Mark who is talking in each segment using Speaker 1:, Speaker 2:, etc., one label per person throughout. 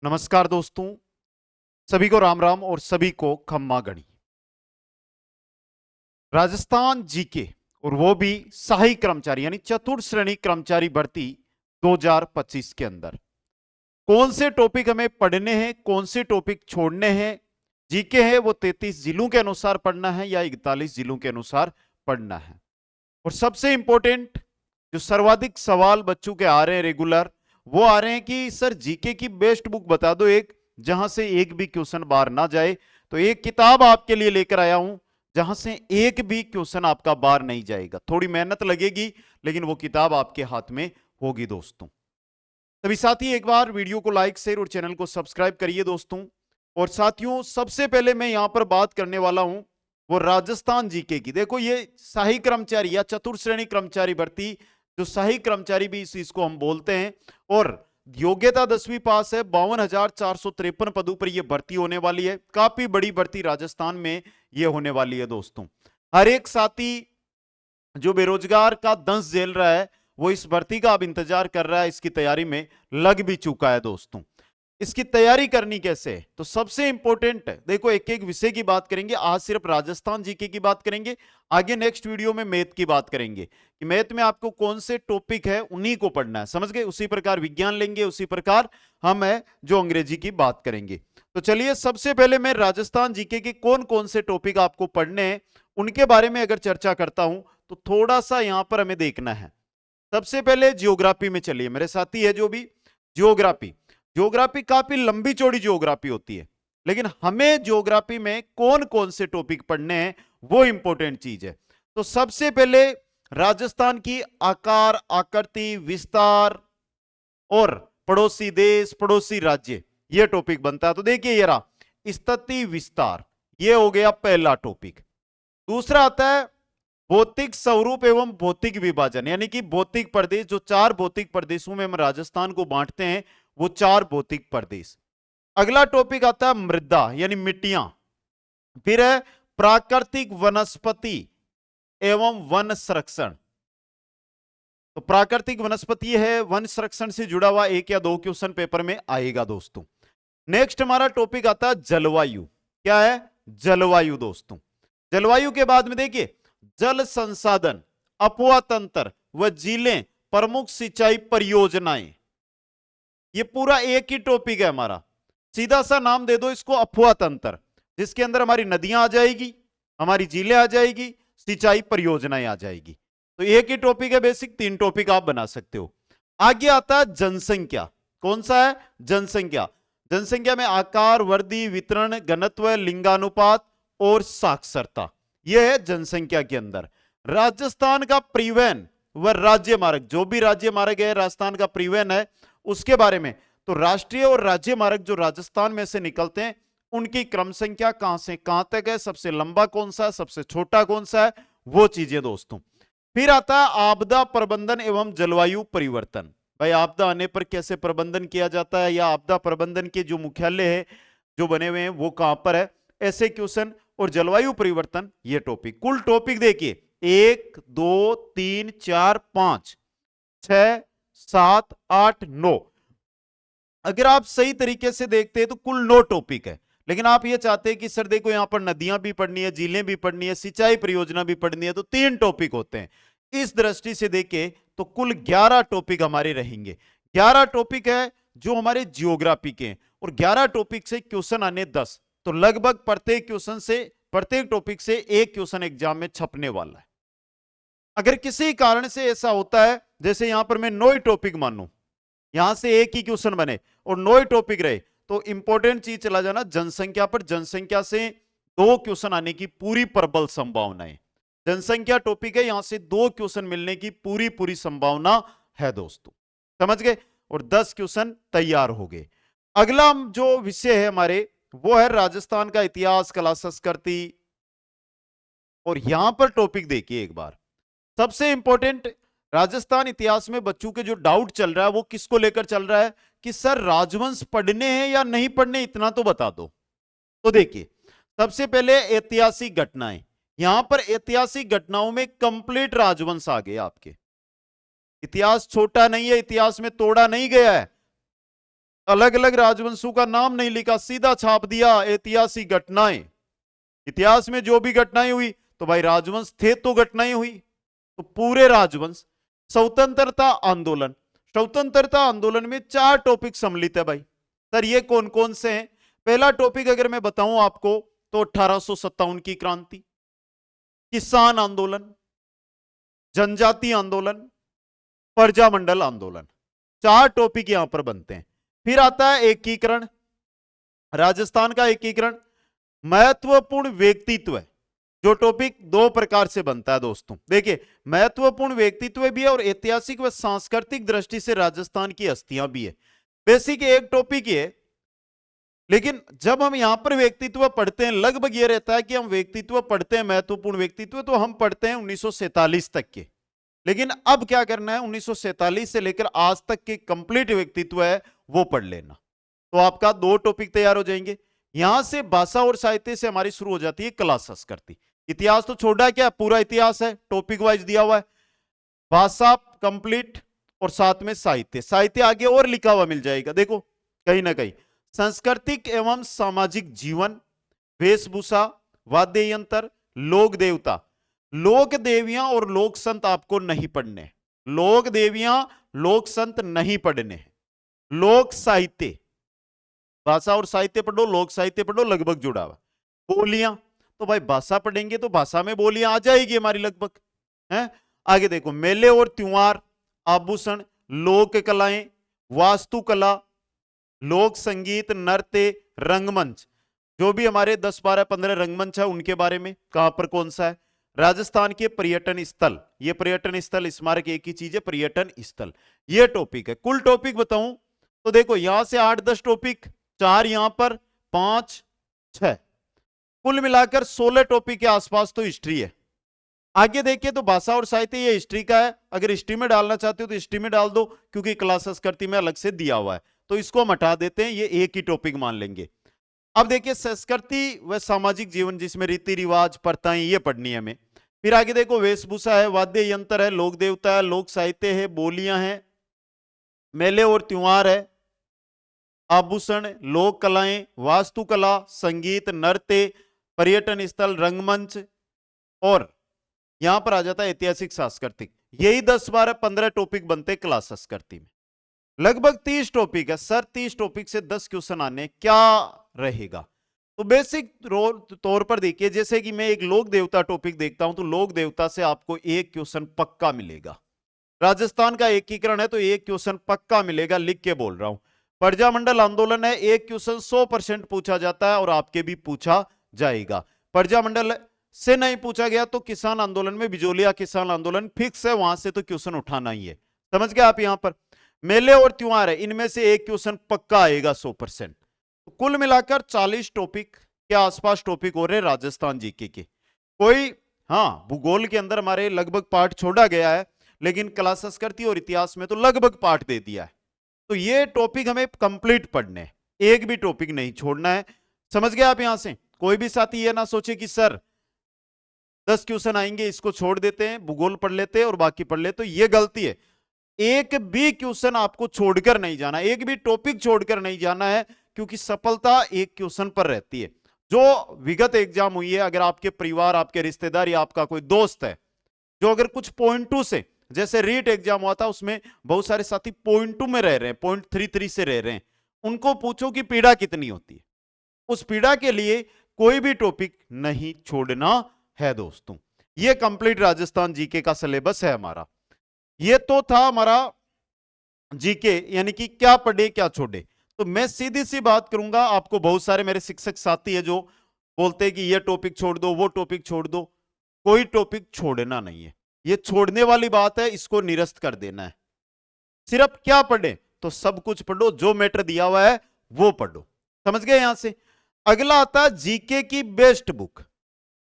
Speaker 1: नमस्कार दोस्तों, सभी को राम राम और सभी को खम्मा गणी। राजस्थान जीके और वो भी सहायक कर्मचारी यानी चतुर्थ श्रेणी कर्मचारी भर्ती 2025 के अंदर कौन से टॉपिक हमें पढ़ने हैं, कौन से टॉपिक छोड़ने हैं। जीके है वो 33 जिलों के अनुसार पढ़ना है या 41 जिलों के अनुसार पढ़ना है। और सबसे इंपॉर्टेंट जो सर्वाधिक सवाल बच्चों के आ रहे हैं रेगुलर, वो आ रहे हैं कि सर जीके की बेस्ट बुक बता दो एक, जहां से एक भी क्वेश्चन बाहर ना जाए। तो एक किताब आपके लिए लेकर आया हूं जहां से एक भी क्वेश्चन आपका बाहर नहीं जाएगा। थोड़ी मेहनत लगेगी लेकिन वो किताब आपके हाथ में होगी दोस्तों। तभी साथी एक बार वीडियो को लाइक शेयर और चैनल को सब्सक्राइब करिए दोस्तों। और साथियों सबसे पहले मैं यहां पर बात करने वाला हूं वो राजस्थान जीके की। देखो ये सहायक कर्मचारी या चतुर्थ श्रेणी कर्मचारी भर्ती, जो सहायक कर्मचारी भी इसको हम बोलते हैं, और योग्यता 10वीं पास है। 52,453 पदों पर यह भर्ती होने वाली है। काफी बड़ी भर्ती राजस्थान में यह होने वाली है दोस्तों। हर एक साथी जो बेरोजगार का दंश झेल रहा है वो इस भर्ती का अब इंतजार कर रहा है, इसकी तैयारी में लग भी चुका है दोस्तों। इसकी तैयारी करनी कैसे है, तो सबसे इंपॉर्टेंट देखो एक एक विषय की बात करेंगे। आज सिर्फ राजस्थान जीके की बात करेंगे, आगे नेक्स्ट वीडियो में मैथ की बात करेंगे कि मैथ में आपको कौन से टॉपिक है उन्हीं को पढ़ना है, समझ गए। उसी प्रकार विज्ञान लेंगे, उसी प्रकार हम है जो अंग्रेजी की बात करेंगे। तो चलिए सबसे पहले मैं राजस्थान जीके के कौन कौन से टॉपिक आपको पढ़ने हैं उनके बारे में अगर चर्चा करता हूं तो थोड़ा सा यहां पर हमें देखना है। सबसे पहले जियोग्राफी में चलिए, मेरे साथी है जो भी जियोग्राफी। ज्योग्राफी काफी लंबी चौड़ी ज्योग्राफी होती है, लेकिन हमें ज्योग्राफी में कौन कौन से टॉपिक पढ़ने हैं वो इंपॉर्टेंट चीज है। तो सबसे पहले राजस्थान की आकार, आकृति, विस्तार और पड़ोसी देश, पड़ोसी राज्य, ये टॉपिक बनता है। तो देखिए ये रहा स्थिति विस्तार, ये हो गया पहला टॉपिक। दूसरा आता है भौतिक स्वरूप एवं भौतिक विभाजन, यानी कि भौतिक प्रदेश, जो 4 भौतिक प्रदेशों में हम राजस्थान को बांटते हैं वो 4 भौतिक प्रदेश। अगला टॉपिक आता है मृदा यानी मिट्टियां। फिर है प्राकृतिक वनस्पति एवं वन संरक्षण। तो प्राकृतिक वनस्पति है, वन संरक्षण से जुड़ा हुआ 1 या 2 क्वेश्चन पेपर में आएगा दोस्तों। नेक्स्ट हमारा टॉपिक आता है जलवायु। क्या है? जलवायु दोस्तों। जलवायु के बाद में देखिए जल संसाधन, अफवाह तंत्र व झीलें, प्रमुख सिंचाई परियोजनाएं, ये पूरा एक ही टॉपिक है हमारा। सीधा सा नाम दे दो इसको अफवाह तंत्र, जिसके अंदर हमारी नदियां आ जाएगी, हमारी झीलें आ जाएगी, सिंचाई परियोजनाएं आ जाएगी। तो एक ही टॉपिक है बेसिक, 3 टॉपिक आप बना सकते हो। आगे आता है जनसंख्या। कौन सा है? जनसंख्या। जनसंख्या में आकार, वर्दी, वितरण, घनत्व, लिंगानुपात और साक्षरता, यह है जनसंख्या के अंदर। राजस्थान का परिवहन व राज्य मार्ग, जो भी राज्य मार्ग है राजस्थान का परिवहन है उसके बारे में। तो राष्ट्रीय और राज्य मार्ग जो राजस्थान में से निकलते हैं उनकी क्रम संख्या कहां से कहां तक है, सबसे लंबा कौन सा है, सबसे छोटा कौन सा है, वो चीजें दोस्तों। फिर आता है आपदा प्रबंधन एवं जलवायु परिवर्तन। भाई आपदा आने पर कैसे प्रबंधन किया जाता है, या आपदा प्रबंधन के जो मुख्यालय है जो बने हुए हैं वो कहां पर है, ऐसे क्वेश्चन। और जलवायु परिवर्तन ये टॉपिक। कुल टॉपिक देखिए 1 2 3 4 5 6 7 8 9। अगर आप सही तरीके से देखते हैं तो कुल 9 टॉपिक है। लेकिन आप ये चाहते हैं कि सर देखो यहां पर नदियां भी पढ़नी है, झीलें भी पढ़नी है, सिंचाई परियोजना भी पढ़नी है, तो 3 टॉपिक होते हैं। इस दृष्टि से देखें तो कुल 11 टॉपिक हमारे रहेंगे। 11 टॉपिक है जो हमारे जियोग्राफी के हैं, और 11 टॉपिक से क्वेश्चन आने 10। तो लगभग प्रत्येक क्वेश्चन से, प्रत्येक टॉपिक से एक क्वेश्चन एग्जाम में छपने वाला है। अगर किसी कारण से ऐसा होता है, जैसे यहां पर मैं 9 टॉपिक मानूं, यहां से एक ही क्वेश्चन बने और 9 टॉपिक रहे, तो इंपॉर्टेंट चीज चला जाना जनसंख्या पर। जनसंख्या से 2 क्वेश्चन आने की पूरी प्रबल संभावना है। जनसंख्या टॉपिक है, यहां से 2 क्वेश्चन मिलने की पूरी पूरी संभावना है दोस्तों, समझ गए। और 10 क्वेश्चन तैयार हो गए। अगला जो विषय है हमारे वो है राजस्थान का इतिहास, कला, संस्कृति। और यहां पर टॉपिक देखिए एक बार, सबसे इंपॉर्टेंट राजस्थान इतिहास में बच्चों के जो डाउट चल रहा है वो किसको लेकर चल रहा है कि सर राजवंश पढ़ने हैं या नहीं पढ़ने, इतना तो बता दो। तो देखिए सबसे पहले ऐतिहासिक घटनाएं, यहां पर ऐतिहासिक घटनाओं में कंप्लीट राजवंश आ गए आपके। इतिहास छोटा नहीं है, इतिहास में तोड़ा नहीं गया है। अलग अलग राजवंशों का नाम नहीं लिखा, सीधा छाप दिया ऐतिहासिक घटनाएं। इतिहास में जो भी घटनाएं हुई तो भाई राजवंश थे तो घटनाएं हुई, तो पूरे राजवंश। स्वतंत्रता आंदोलन, स्वतंत्रता आंदोलन में 4 टॉपिक सम्मिलित है भाई। सर ये कौन कौन से हैं? पहला टॉपिक अगर मैं बताऊं आपको तो 1857 की क्रांति, किसान आंदोलन, जनजाति आंदोलन, प्रजामंडल आंदोलन। 4 टॉपिक यहां पर बनते हैं। फिर आता है एकीकरण, राजस्थान का एकीकरण, महत्वपूर्ण व्यक्तित्व है, जो टॉपिक 2 प्रकार से बनता है दोस्तों। देखिए महत्वपूर्ण व्यक्तित्व भी है और ऐतिहासिक व सांस्कृतिक दृष्टि से राजस्थान की हस्तियां भी है। बेसिक एक टॉपिक ये, लेकिन जब हम यहां पर व्यक्तित्व पढ़ते हैं लगभग ये रहता है कि हम व्यक्तित्व पढ़ते हैं, महत्वपूर्ण व्यक्तित्व तो हम पढ़ते हैं 1947 तक के। लेकिन अब क्या करना है, 1947 से लेकर आज तक के कंप्लीट व्यक्तित्व है वो पढ़ लेना, तो आपका 2 टॉपिक तैयार हो जाएंगे। यहां से भाषा और साहित्य से हमारी शुरू हो जाती है कला संस्कृति। इतिहास तो छोड़ा है, क्या पूरा इतिहास है, टॉपिक वाइज दिया हुआ है। भाषा कंप्लीट और साथ में साहित्य, साहित्य आगे और लिखा हुआ मिल जाएगा, देखो कहीं ना कहीं। सांस्कृतिक एवं सामाजिक जीवन, वेशभूषा, वाद्य यंत्र, लोक देवता। लोक देवियां और लोक संत आपको नहीं पढ़ने, लोक देवियां लोक संत नहीं पढ़ने। लोक साहित्य, भाषा और साहित्य पढ़ो, लोक साहित्य पढ़ो, लगभग जुड़ा हुआ। बोलियां, तो भाई भाषा पढ़ेंगे तो भाषा में बोलियां आ जाएगी हमारी लगभग, है। आगे देखो मेले और त्योहार, आभूषण, लोक कलाएं, वास्तुकला, लोक संगीत, नृत्य, रंगमंच। जो भी हमारे 10, 12, 15 रंगमंच है उनके बारे में, कहां पर कौन सा है। राजस्थान के पर्यटन स्थल, ये पर्यटन स्थल स्मारक एक ही चीज है, पर्यटन स्थल, ये टॉपिक है। कुल टॉपिक बताऊं तो देखो यहां से 8-10 टॉपिक, 4 यहां पर, 5, 6, कुल मिलाकर 16 टॉपिक के आसपास तो हिस्ट्री है। आगे देखिए तो भाषा और साहित्य ये हिस्ट्री का है, अगर हिस्ट्री में डालना चाहते हो तो हिस्ट्री में डाल दो, क्योंकि क्लास संस्कृति में अलग से दिया हुआ है, तो इसको हम हटा देते हैं, ये एक ही टॉपिक मान लेंगे। अब देखिए संस्कृति व सामाजिक जीवन, जिसमें रीति रिवाज, प्रथाएं, ये पढ़नी है हमें। फिर आगे देखो वेशभूषा है, वाद्य यंत्र है, लोक देवता है, लोक साहित्य है, बोलियां हैं, मेले और त्योहार है, आभूषण, लोक कलाएं, वास्तुकला, संगीत, नृत्य, पर्यटन स्थल, रंगमंच, और यहां पर आ जाता है ऐतिहासिक सांस्कृतिक। यही 10, 12, 15 टॉपिक बनते क्लास संस्कृति में। लगभग 30 टॉपिक है सर, 30 टॉपिक से 10 क्वेश्चन आने, क्या रहेगा। तो बेसिक तौर पर देखिए, जैसे कि मैं एक लोक देवता टॉपिक देखता हूं तो लोक देवता से आपको 1 क्वेश्चन पक्का मिलेगा। राजस्थान का एकीकरण है तो 1 क्वेश्चन पक्का मिलेगा, लिख के बोल रहा हूं। प्रजामंडल आंदोलन है, 1 क्वेश्चन 100% पूछा जाता है और आपके भी पूछा जाएगा। प्रजामंडल से नहीं पूछा गया तो किसान आंदोलन में बिजोलिया किसान आंदोलन फिक्स है, वहां से तो क्वेश्चन उठाना ही है, समझ गए आप। यहां पर मेले और त्योहार है, इनमें से 1 क्वेश्चन पक्का आएगा 100%। तो कुल मिलाकर 40 टॉपिक के आसपास टॉपिक हो रहे राजस्थान जीके के। कोई हाँ भूगोल के अंदर हमारे लगभग पार्ट छोड़ा गया है, लेकिन कला संस्कृति और इतिहास में तो लगभग पार्ट दे दिया है। तो ये टॉपिक हमें कंप्लीट पढ़ने हैं, एक भी टॉपिक नहीं छोड़ना है, समझ गए आप। यहां से कोई भी साथी ये ना सोचे कि सर 10 क्वेश्चन आएंगे इसको छोड़ देते हैं, भूगोल पढ़ लेते हैं और बाकी पढ़ लेते, तो ये गलती है। एक भी क्वेश्चन आपको छोड़कर नहीं जाना, एक भी टॉपिक छोड़कर नहीं जाना है, क्योंकि सफलता एक क्वेश्चन पर रहती है। जो विगत एग्जाम हुई है, अगर आपके परिवार, आपके रिश्तेदार या आपका कोई दोस्त है जो अगर कुछ पॉइंट 2 से, जैसे रीट एग्जाम हुआ था उसमें बहुत सारे साथी पॉइंट 2 में रह रहे हैं, पॉइंट 33 से रह रहे हैं, उनको पूछो कि पीड़ा कितनी होती है। उस पीड़ा के लिए कोई भी टॉपिक नहीं छोड़ना है दोस्तों। ये कंप्लीट राजस्थान जीके का सिलेबस है हमारा। ये तो था हमारा जीके, यानी कि क्या पढ़े क्या छोड़े। तो मैं सीधी सी बात करूंगा, आपको बहुत सारे मेरे शिक्षक साथी है जो बोलते हैं कि ये टॉपिक छोड़ दो, वो टॉपिक छोड़ दो, कोई टॉपिक छोड़ना नहीं है, ये छोड़ने वाली बात है, इसको निरस्त कर देना है। सिर्फ क्या पढ़े, तो सब कुछ पढ़ो, जो मैटर दिया हुआ है वो पढ़ो, समझ गए। यहां से अगला आता है जीके की बेस्ट बुक।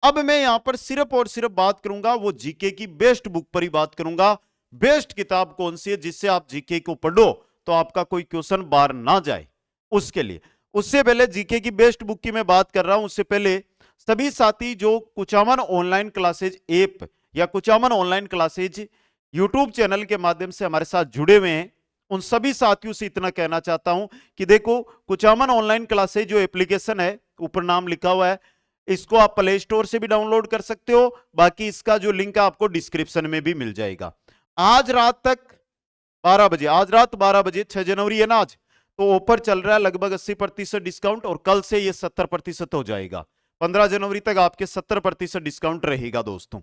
Speaker 1: अब मैं यहां पर सिर्फ और सिर्फ बात करूंगा वो जीके की बेस्ट बुक पर ही बात करूंगा। बेस्ट किताब कौन सी है जिससे आप जीके को पढ़ो तो आपका कोई क्वेश्चन बाहर ना जाए, उसके लिए। उससे पहले जीके की बेस्ट बुक की मैं बात कर रहा हूं, उससे पहले सभी साथी जो कुचामन ऑनलाइन क्लासेज ऐप या Kuchaman online classes YouTube channel के माध्यम से हमारे साथ जुड़े हुए हैं, उन सभी साथियों से इतना कहना चाहता हूं कि देखो कुचामन ऑनलाइन क्लासेज जो एप्लीकेशन है, ऊपर नाम लिखा हुआ है, इसको आप प्ले स्टोर से भी डाउनलोड कर सकते हो, बाकी इसका जो लिंक है आपको डिस्क्रिप्शन में भी मिल जाएगा। आज रात तक 12 बजे, आज रात 12 बजे, 6 जनवरी है ना आज, तो ऑफर चल रहा है लगभग 80% डिस्काउंट, और कल से ये 70% हो जाएगा। 15 जनवरी तक आपके 70% डिस्काउंट रहेगा दोस्तों।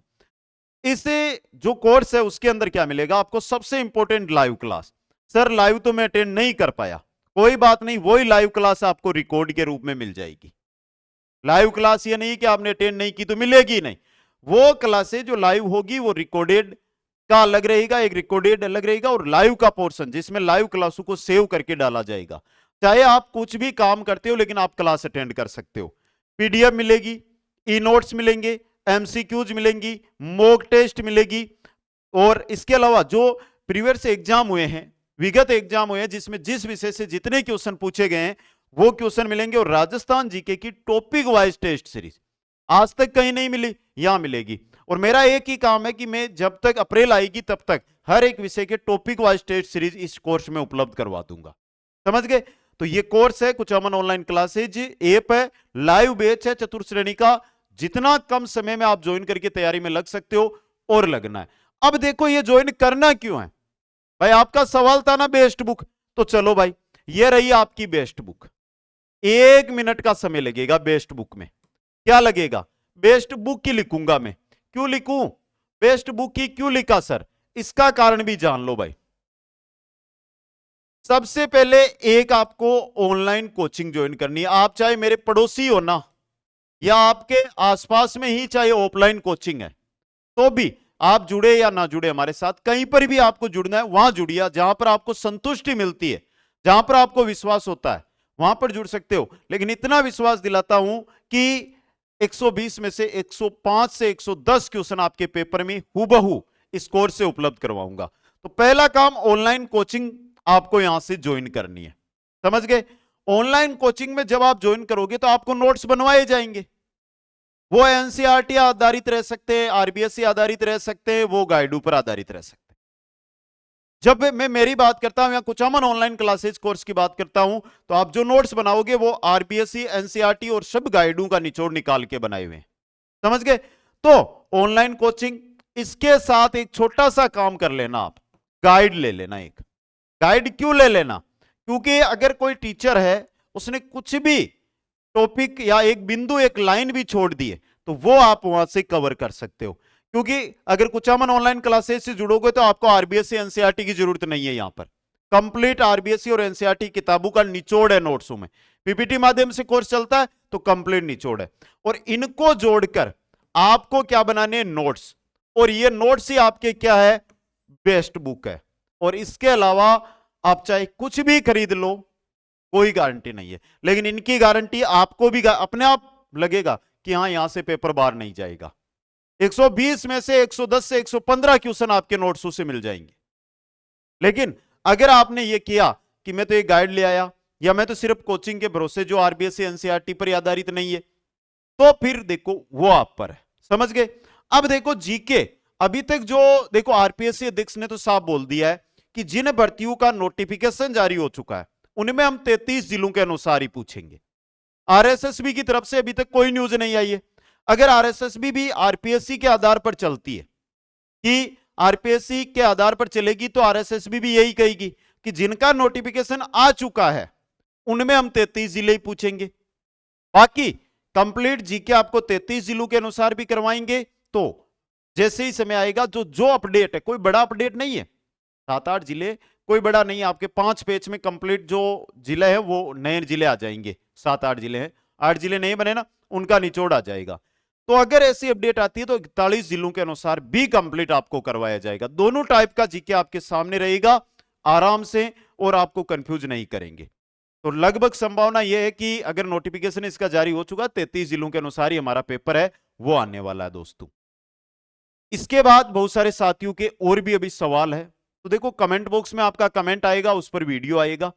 Speaker 1: इसे जो कोर्स है उसके अंदर क्या मिलेगा आपको, सबसे important live class. Sir live तो मैं अटेंड नहीं कर पाया, कोई बात नहीं, वही लाइव क्लास आपको रिकॉर्ड के रूप में मिल जाएगी। लाइव क्लास ये नहीं कि आपने अटेंड नहीं की तो मिलेगी, नहीं, वो क्लासेस जो लाइव होगी वो रिकॉर्डेड का अलग रहेगा, एक रिकॉर्डेड अलग रहेगा, और लाइव का पोर्शन जिसमें लाइव क्लासों को सेव करके डाला जाएगा। चाहे आप कुछ भी काम करते हो लेकिन आप क्लास अटेंड कर सकते हो। पीडीएफ मिलेगी, ई नोट्स मिलेंगे, एमसीक्यूज मिलेंगी, मॉक टेस्ट मिलेगी, और इसके अलावा जो प्रीवियस एग्जाम हुए हैं, विगत एग्जाम हुए हैं, जिसमें जिस विषय से जितने क्वेश्चन पूछे गए हैं वो क्वेश्चन मिलेंगे, और राजस्थान जीके की टॉपिक वाइज टेस्ट सीरीज आज तक कहीं नहीं मिली, यहां मिलेगी। और मेरा एक ही काम है कि मैं जब तक अप्रैल आएगी तब तक हर एक विषय के टॉपिक वाइज टेस्ट सीरीज इस कोर्स में उपलब्ध करवा दूंगा, समझ गए। तो ये कोर्स है कुचामन ऑनलाइन क्लासेज, ऐप है, लाइव बैच है चतुर्थ श्रेणी का, जितना कम समय में आप ज्वाइन करके तैयारी में लग सकते हो और लगना है। अब देखो ये ज्वाइन करना क्यों है भाई, आपका सवाल था ना बेस्ट बुक, तो चलो भाई ये रही आपकी बेस्ट बुक। 1 मिनट का समय लगेगा बेस्ट बुक में, क्या लगेगा, बेस्ट बुक की लिखूंगा मैं। क्यों लिखूं, बेस्ट बुक की क्यों लिखा सर, इसका कारण भी जान लो भाई। सबसे पहले एक आपको ऑनलाइन कोचिंग ज्वाइन करनी है, आप चाहे मेरे पड़ोसी हो ना, या आपके आसपास में ही चाहे ऑफलाइन कोचिंग है, तो भी आप जुड़े या ना जुड़े हमारे साथ, कहीं पर भी आपको जुड़ना है वहां जुड़िए, जहां पर आपको संतुष्टि मिलती है, जहां पर आपको विश्वास होता है वहां पर जुड़ सकते हो। लेकिन इतना विश्वास दिलाता हूं कि 120 में से 105 से 110 क्वेश्चन आपके पेपर में हूबहू इस कोर्स से उपलब्ध करवाऊंगा। तो पहला काम ऑनलाइन कोचिंग आपको यहां से ज्वाइन करनी है, समझ गए। ऑनलाइन कोचिंग में जब आप ज्वाइन करोगे तो आपको नोट्स बनवाए जाएंगे, वो एनसीईआरटी आधारित रह सकते हैं, आरबीएसई आधारित रह सकते हैं, वो गाइडों पर आधारित रह सकते हैं। जब मैं मेरी बात करता हूं या कुचामन ऑनलाइन क्लासेस कोर्स की बात करता हूं, तो आप जो नोट्स बनाओगे वो आरबीएसई, एनसीईआरटी और सब गाइडों का निचोड़ निकाल के बनाए हुए हैं, समझ गए। तो ऑनलाइन कोचिंग, इसके साथ एक छोटा सा काम कर लेना, आप गाइड ले लेना। एक गाइड क्यों ले लेना, क्योंकि अगर कोई टीचर है उसने कुछ भी टॉपिक या एक बिंदु, एक लाइन भी छोड़ दी है, तो वो आप वहां से कवर कर सकते हो। क्योंकि अगर कुचामन ऑनलाइन क्लासेस से जुड़ोगे तो आपको आरबीएससी एनसीईआरटी की जरूरत नहीं है, यहां पर कंप्लीट आरबीएससी और एनसीईआरटी किताबों का निचोड़ है नोट्सों में, पीपीटी माध्यम से कोर्स चलता है तो कंप्लीट निचोड़ है, और इनको जोड़कर आपको क्या बनाने, नोट्स, और ये नोट्स ही आपके क्या है, बेस्ट बुक है। और इसके अलावा आप चाहे कुछ भी खरीद लो, कोई गारंटी नहीं है, लेकिन इनकी गारंटी आपको भी अपने आप लगेगा कि हां यहां से पेपर बाहर नहीं जाएगा। 120 में से 110 से 115 क्वेश्चन आपके नोट्सों से मिल जाएंगे। लेकिन अगर आपने ये किया कि मैं तो एक गाइड ले आया, या मैं तो सिर्फ कोचिंग के भरोसे जो आरबीएससी एनसीईआरटी पर आधारित नहीं है, तो फिर देखो वो आप पर है, समझ गए। अब देखो जीके, अभी तक जो देखो आरपीएससी अध्यक्ष ने तो साफ बोल दिया है कि जिन भर्तियों का नोटिफिकेशन जारी हो चुका है उनमें हम 33 जिलों के अनुसार ही पूछेंगे। आरएसएसबी की तरफ से अभी तक कोई न्यूज नहीं आई है। अगर आरएसएसबी भी आरपीएससी के आधार पर चलती है कि आरपीएससी के आधार पर चलेगी, तो आरएसएसबी भी यही कहेगी कि जिनका नोटिफिकेशन आ चुका है उनमें हम 33 जिले ही पूछेंगे, बाकी कंप्लीट जीके आपको 33 जिलों के अनुसार भी करवाएंगे। तो जैसे ही समय आएगा जो अपडेट है, कोई बड़ा अपडेट नहीं है, 7-8 जिले कोई बड़ा नहीं है, आपके 5 पेज में कंप्लीट जो जिले हैं वो नए जिले आ जाएंगे। 7-8 जिले हैं, 8 जिले नहीं बने ना, उनका निचोड़ आ जाएगा। तो अगर ऐसी अपडेट आती है तो 41 जिलों के अनुसार भी कंप्लीट आपको करवाया जाएगा। दोनों टाइप का जीके आपके सामने रहेगा आराम से, और आपको कंफ्यूज नहीं करेंगे। तो लगभग संभावना यह है कि अगर नोटिफिकेशन इसका जारी हो चुका, 33 जिलों के अनुसार ही हमारा पेपर है वो आने वाला है दोस्तों। इसके बाद बहुत सारे साथियों के और भी अभी सवाल है, तो देखो कमेंट बॉक्स में आपका कमेंट आएगा, उस पर वीडियो आएगा,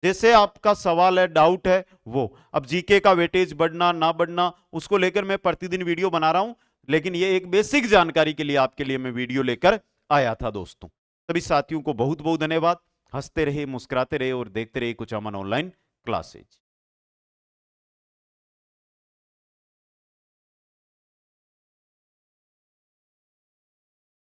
Speaker 1: जैसे आपका सवाल है, डाउट है वो। अब जीके का वेटेज बढ़ना ना बढ़ना उसको लेकर मैं प्रतिदिन वीडियो बना रहा हूं, लेकिन ये एक बेसिक जानकारी के लिए आपके लिए मैं वीडियो लेकर आया था दोस्तों। सभी साथियों को बहुत बहुत धन्यवाद। हंसते रहिए, मुस्कुराते रहिए और देखते रहिए कुछ अमन ऑनलाइन क्लासेज।